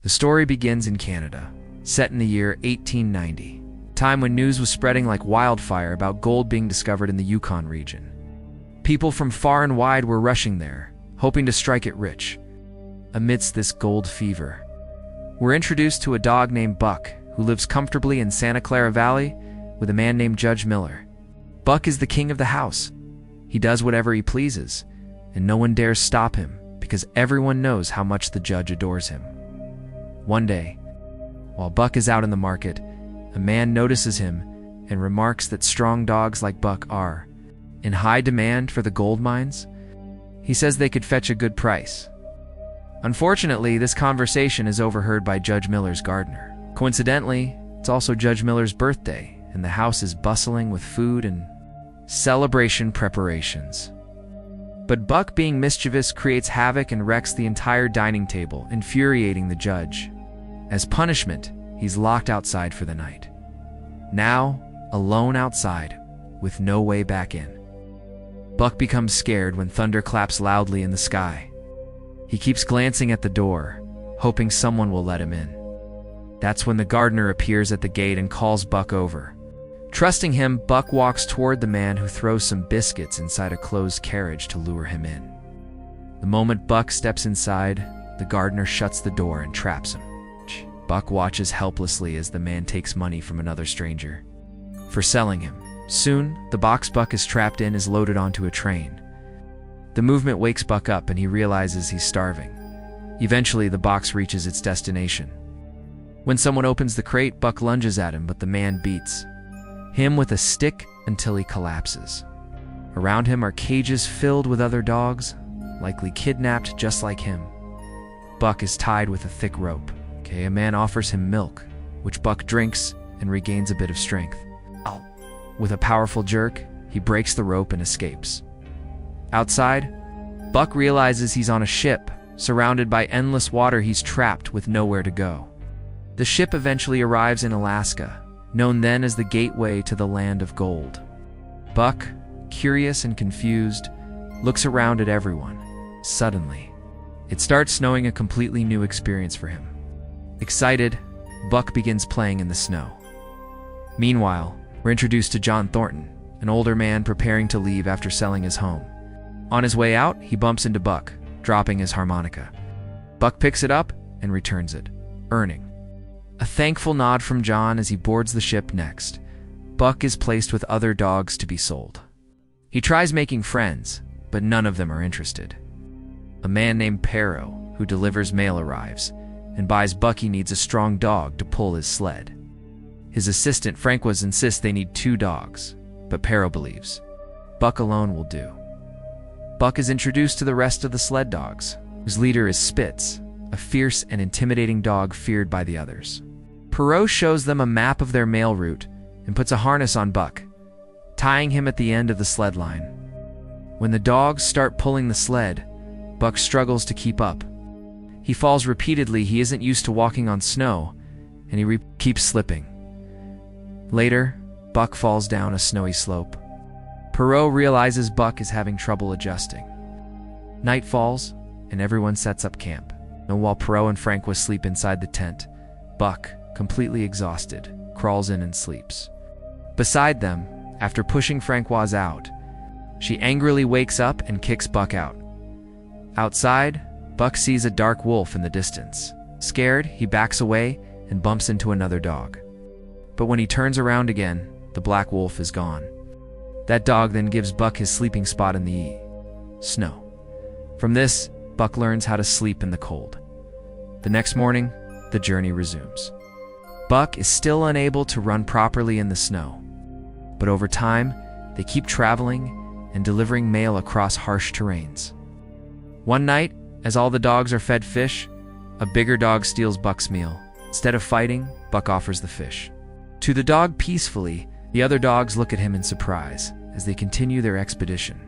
The story begins in Canada, set in the year 1890, a time when news was spreading like wildfire about gold being discovered in the Yukon region. People from far and wide were rushing there, hoping to strike it rich. Amidst this gold fever, we're introduced to a dog named Buck, who lives comfortably in Santa Clara Valley with a man named Judge Miller. Buck is the king of the house. He does whatever he pleases, and no one dares stop him because everyone knows how much the judge adores him. One day, while Buck is out in the market, a man notices him and remarks that strong dogs like Buck are in high demand for the gold mines. He says they could fetch a good price. Unfortunately, this conversation is overheard by Judge Miller's gardener. Coincidentally, it's also Judge Miller's birthday, and the house is bustling with food and celebration preparations. But Buck, being mischievous, creates havoc and wrecks the entire dining table, infuriating the judge. As punishment, he's locked outside for the night. Now, alone outside, with no way back in. Buck becomes scared when thunder claps loudly in the sky. He keeps glancing at the door, hoping someone will let him in. That's when the gardener appears at the gate and calls Buck over. Trusting him, Buck walks toward the man, who throws some biscuits inside a closed carriage to lure him in. The moment Buck steps inside, the gardener shuts the door and traps him. Buck watches helplessly as the man takes money from another stranger for selling him. Soon, the box Buck is trapped in is loaded onto a train. The movement wakes Buck up and he realizes he's starving. Eventually, the box reaches its destination. When someone opens the crate, Buck lunges at him, but the man beats him with a stick until he collapses. Around him are cages filled with other dogs, likely kidnapped just like him. Buck is tied with a thick rope. A man offers him milk, which Buck drinks and regains a bit of strength. With a powerful jerk, he breaks the rope and escapes. Outside, Buck realizes he's on a ship. Surrounded by endless water, he's trapped with nowhere to go. The ship eventually arrives in Alaska, known then as the gateway to the land of gold. Buck, curious and confused, looks around at everyone. Suddenly, it starts snowing, a completely new experience for him. Excited, Buck begins playing in the snow. Meanwhile, we're introduced to John Thornton, an older man preparing to leave after selling his home. On his way out, he bumps into Buck, dropping his harmonica. Buck picks it up and returns it, earning a thankful nod from John as he boards the ship next. Buck is placed with other dogs to be sold. He tries making friends, but none of them are interested. A man named Pero, who delivers mail, arrives and buys Buck. He needs a strong dog to pull his sled. His assistant Francois insists they need 2 dogs, but Pero believes Buck alone will do. Buck is introduced to the rest of the sled dogs, whose leader is Spitz, a fierce and intimidating dog feared by the others. Perot shows them a map of their mail route and puts a harness on Buck, tying him at the end of the sled line. When the dogs start pulling the sled, Buck struggles to keep up. He falls repeatedly. He isn't used to walking on snow, and he keeps slipping. Later, Buck falls down a snowy slope. Perot realizes Buck is having trouble adjusting. Night falls, and everyone sets up camp. And while Perot and Francois sleep inside the tent, Buck, completely exhausted, crawls in and sleeps. Beside them, after pushing Francois out, she angrily wakes up and kicks Buck out. Outside, Buck sees a dark wolf in the distance. Scared, he backs away and bumps into another dog. But when he turns around again, the black wolf is gone. That dog then gives Buck his sleeping spot in the snow. From this, Buck learns how to sleep in the cold. The next morning, the journey resumes. Buck is still unable to run properly in the snow. But over time, they keep traveling and delivering mail across harsh terrains. One night, as all the dogs are fed fish, a bigger dog steals Buck's meal. Instead of fighting, Buck offers the fish to the dog peacefully. The other dogs look at him in surprise as they continue their expedition.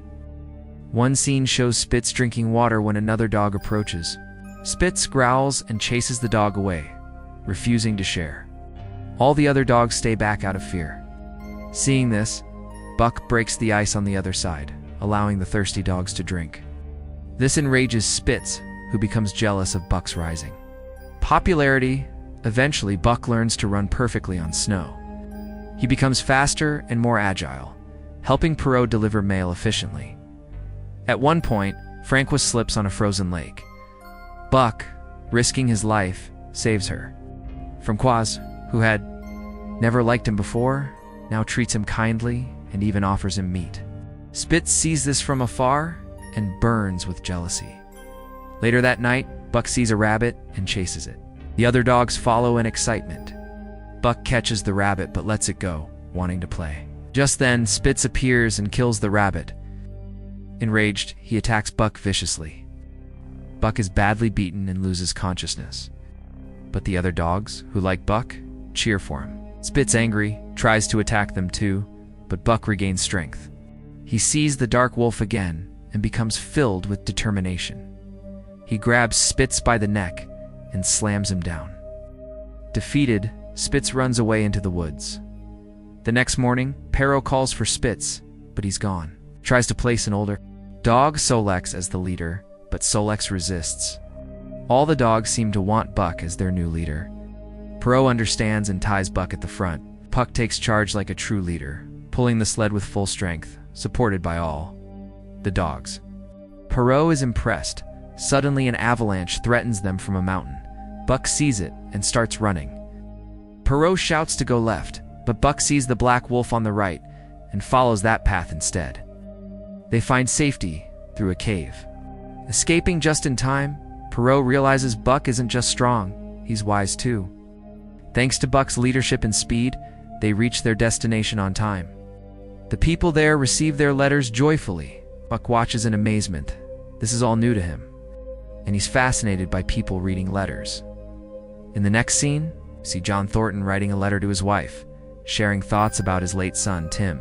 One scene shows Spitz drinking water when another dog approaches. Spitz growls and chases the dog away, refusing to share. All the other dogs stay back out of fear. Seeing this, Buck breaks the ice on the other side, allowing the thirsty dogs to drink. This enrages Spitz, who becomes jealous of Buck's rising popularity, eventually Buck learns to run perfectly on snow. He becomes faster and more agile, helping Perrault deliver mail efficiently. At one point, Francois slips on a frozen lake. Buck, risking his life, saves her. Francois, who had never liked him before, now treats him kindly and even offers him meat. Spitz sees this from afar and burns with jealousy. Later that night, Buck sees a rabbit and chases it. The other dogs follow in excitement. Buck catches the rabbit but lets it go, wanting to play. Just then, Spitz appears and kills the rabbit. Enraged, he attacks Buck viciously. Buck is badly beaten and loses consciousness. But the other dogs, who like Buck, cheer for him. Spitz, angry, tries to attack them too, but Buck regains strength. He sees the dark wolf again and becomes filled with determination. He grabs Spitz by the neck and slams him down. Defeated, Spitz runs away into the woods. The next morning, Perrault calls for Spitz, but he's gone. Tries to place an older dog, Solex, as the leader, but Solex resists. All the dogs seem to want Buck as their new leader. Perrault understands and ties Buck at the front. Buck takes charge like a true leader, pulling the sled with full strength, supported by all the dogs. Perrault is impressed. Suddenly, an avalanche threatens them from a mountain. Buck sees it and starts running. Perrault shouts to go left, but Buck sees the black wolf on the right and follows that path instead. They find safety through a cave. Escaping just in time, Perrault realizes Buck isn't just strong, he's wise too. Thanks to Buck's leadership and speed, they reach their destination on time. The people there receive their letters joyfully. Buck watches in amazement. This is all new to him, and he's fascinated by people reading letters. In the next scene, we see John Thornton writing a letter to his wife, sharing thoughts about his late son, Tim.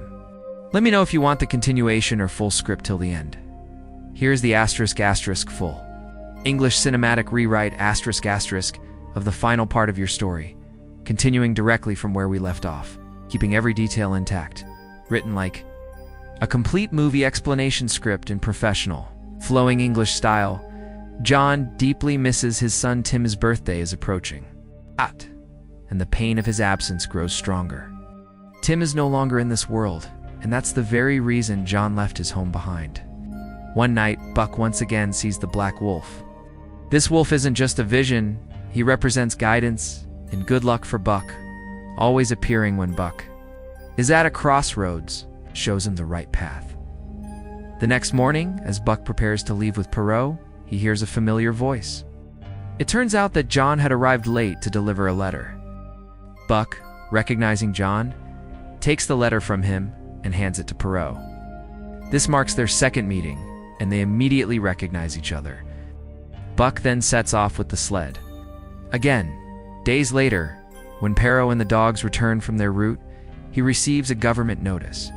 Let me know if you want the continuation or full script till the end. Here's the *** full English cinematic rewrite ** of the final part of your story, continuing directly from where we left off, keeping every detail intact, written like a complete movie explanation script in professional, flowing English style. John deeply misses his son Tim's birthday is approaching. And the pain of his absence grows stronger. Tim is no longer in this world, and that's the very reason John left his home behind. One night, Buck once again sees the black wolf. This wolf isn't just a vision, he represents guidance and good luck for Buck, always appearing when Buck is at a crossroads, shows him the right path. The next morning, as Buck prepares to leave with Perrault, he hears a familiar voice. It turns out that John had arrived late to deliver a letter. Buck, recognizing John, takes the letter from him and hands it to Perrault. This marks their second meeting, and they immediately recognize each other. Buck then sets off with the sled. Again, days later, when Perrault and the dogs return from their route, he receives a government notice.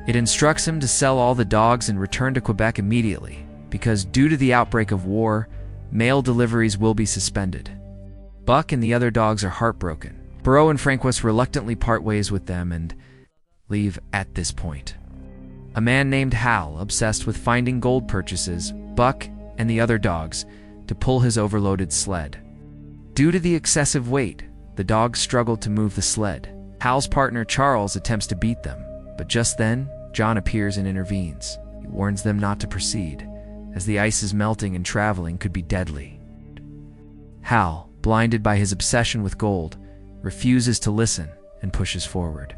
It instructs him to sell all the dogs and return to Quebec immediately, because due to the outbreak of war, mail deliveries will be suspended. Buck and the other dogs are heartbroken. Perrault and Francois reluctantly part ways with them and leave at this point. A man named Hal, obsessed with finding gold, purchases Buck and the other dogs to pull his overloaded sled. Due to the excessive weight, the dogs struggle to move the sled. Hal's partner Charles attempts to beat them, but just then, John appears and intervenes. He warns them not to proceed, as the ice is melting and traveling could be deadly. Hal, blinded by his obsession with gold, refuses to listen and pushes forward.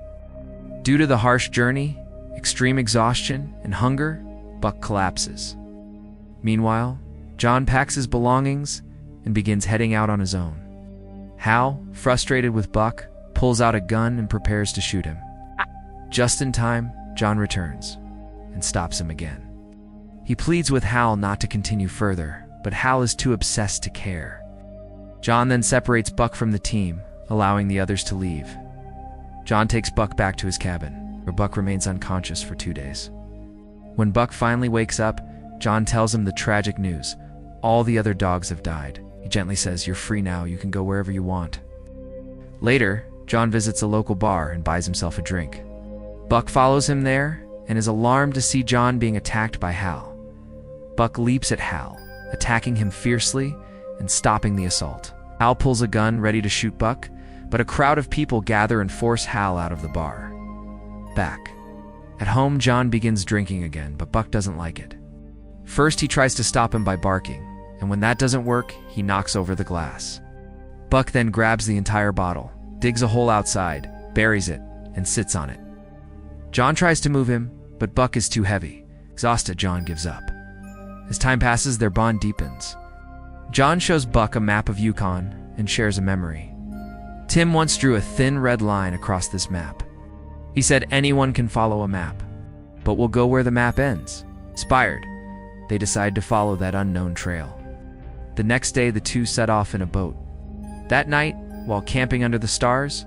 Due to the harsh journey, extreme exhaustion, and hunger, Buck collapses. Meanwhile, John packs his belongings and begins heading out on his own. Hal, frustrated with Buck, pulls out a gun and prepares to shoot him. Just in time, John returns and stops him again. He pleads with Hal not to continue further, but Hal is too obsessed to care. John then separates Buck from the team, allowing the others to leave. John takes Buck back to his cabin, where Buck remains unconscious for 2 days. When Buck finally wakes up, John tells him the tragic news. All the other dogs have died. He gently says, "You're free now, you can go wherever you want." Later, John visits a local bar and buys himself a drink. Buck follows him there and is alarmed to see John being attacked by Hal. Buck leaps at Hal, attacking him fiercely and stopping the assault. Hal pulls a gun, ready to shoot Buck, but a crowd of people gather and force Hal out of the bar. Back at home, John begins drinking again, but Buck doesn't like it. First, he tries to stop him by barking, and when that doesn't work, he knocks over the glass. Buck then grabs the entire bottle, digs a hole outside, buries it, and sits on it. John tries to move him, but Buck is too heavy. Exhausted, John gives up. As time passes, their bond deepens. John shows Buck a map of Yukon and shares a memory. Tim once drew a thin red line across this map. He said anyone can follow a map, but we'll go where the map ends. Inspired, they decide to follow that unknown trail. The next day, the two set off in a boat. That night, while camping under the stars,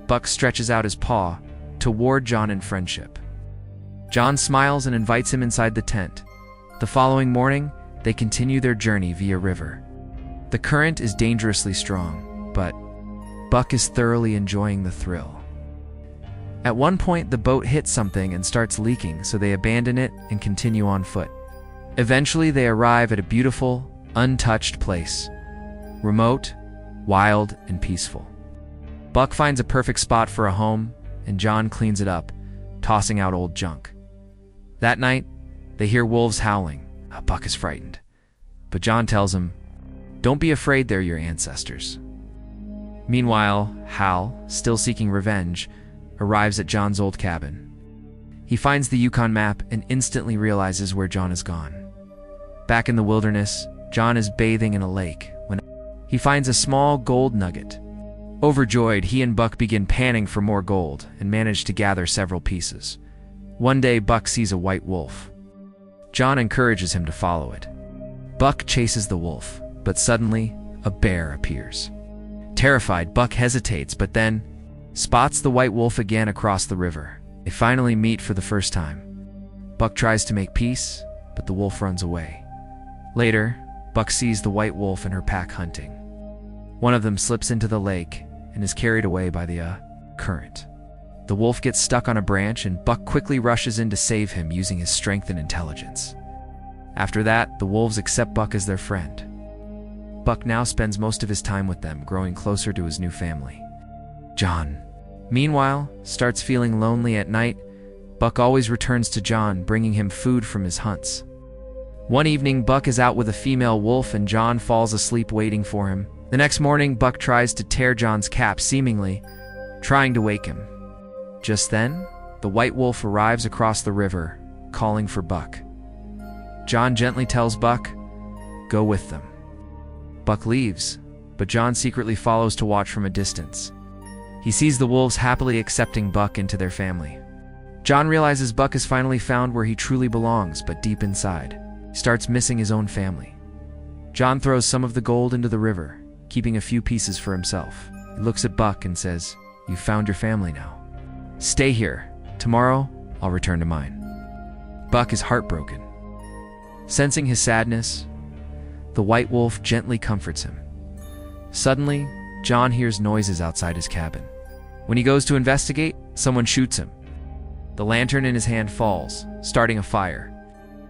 Buck stretches out his paw toward John in friendship. John smiles and invites him inside the tent. The following morning, they continue their journey via river. The current is dangerously strong, but Buck is thoroughly enjoying the thrill. At one point, the boat hits something and starts leaking, so they abandon it and continue on foot. Eventually, they arrive at a beautiful, untouched place. Remote, wild, and peaceful. Buck finds a perfect spot for a home, and John cleans it up, tossing out old junk. That night, they hear wolves howling. Buck is frightened, but John tells him, "Don't be afraid, they're your ancestors." Meanwhile, Hal, still seeking revenge, arrives at John's old cabin. He finds the Yukon map and instantly realizes where John has gone. Back in the wilderness, John is bathing in a lake when he finds a small gold nugget. Overjoyed, he and Buck begin panning for more gold and manage to gather several pieces. One day, Buck sees a white wolf. John encourages him to follow it. Buck chases the wolf, but suddenly, a bear appears. Terrified, Buck hesitates, but then spots the white wolf again across the river. They finally meet for the first time. Buck tries to make peace, but the wolf runs away. Later, Buck sees the white wolf and her pack hunting. One of them slips into the lake and is carried away by the current. The wolf gets stuck on a branch, and Buck quickly rushes in to save him using his strength and intelligence. After that, the wolves accept Buck as their friend. Buck now spends most of his time with them, growing closer to his new family. John, meanwhile, starts feeling lonely at night. Buck always returns to John, bringing him food from his hunts. One evening, Buck is out with a female wolf and John falls asleep waiting for him. The next morning, Buck tries to tear John's cap, seemingly trying to wake him. Just then, the white wolf arrives across the river, calling for Buck. John gently tells Buck, "Go with them." Buck leaves, but John secretly follows to watch from a distance. He sees the wolves happily accepting Buck into their family. John realizes Buck has finally found where he truly belongs, but deep inside, he starts missing his own family. John throws some of the gold into the river, keeping a few pieces for himself. He looks at Buck and says, "You've found your family now. Stay here. Tomorrow, I'll return to mine." Buck is heartbroken. Sensing his sadness, the white wolf gently comforts him. Suddenly, John hears noises outside his cabin. When he goes to investigate, someone shoots him. The lantern in his hand falls, starting a fire.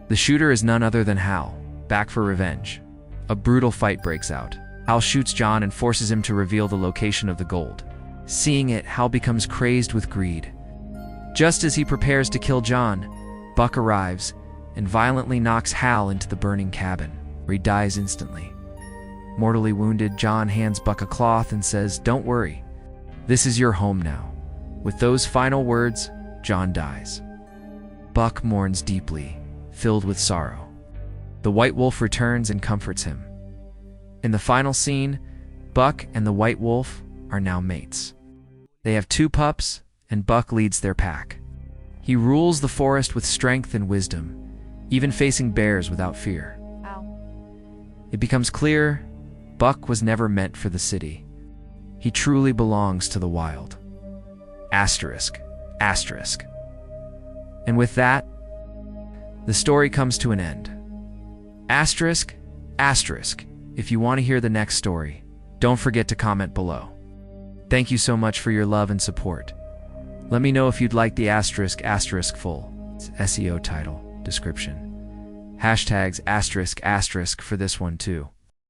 The shooter is none other than Hal, back for revenge. A brutal fight breaks out. Hal shoots John and forces him to reveal the location of the gold. Seeing it, Hal becomes crazed with greed. Just as he prepares to kill John, Buck arrives and violently knocks Hal into the burning cabin, where he dies instantly. Mortally wounded, John hands Buck a cloth and says, "Don't worry, this is your home now." With those final words, John dies. Buck mourns deeply, filled with sorrow. The white wolf returns and comforts him. In the final scene, Buck and the white wolf are now mates. They have 2 pups, and Buck leads their pack. He rules the forest with strength and wisdom, even facing bears without fear. Ow. It becomes clear Buck was never meant for the city. He truly belongs to the wild. Asterisk, asterisk. And with that, the story comes to an end. Asterisk, asterisk. If you want to hear the next story, don't forget to comment below. Thank you so much for your love and support. Let me know if you'd like the asterisk asterisk full SEO title description. Hashtags asterisk asterisk for this one too.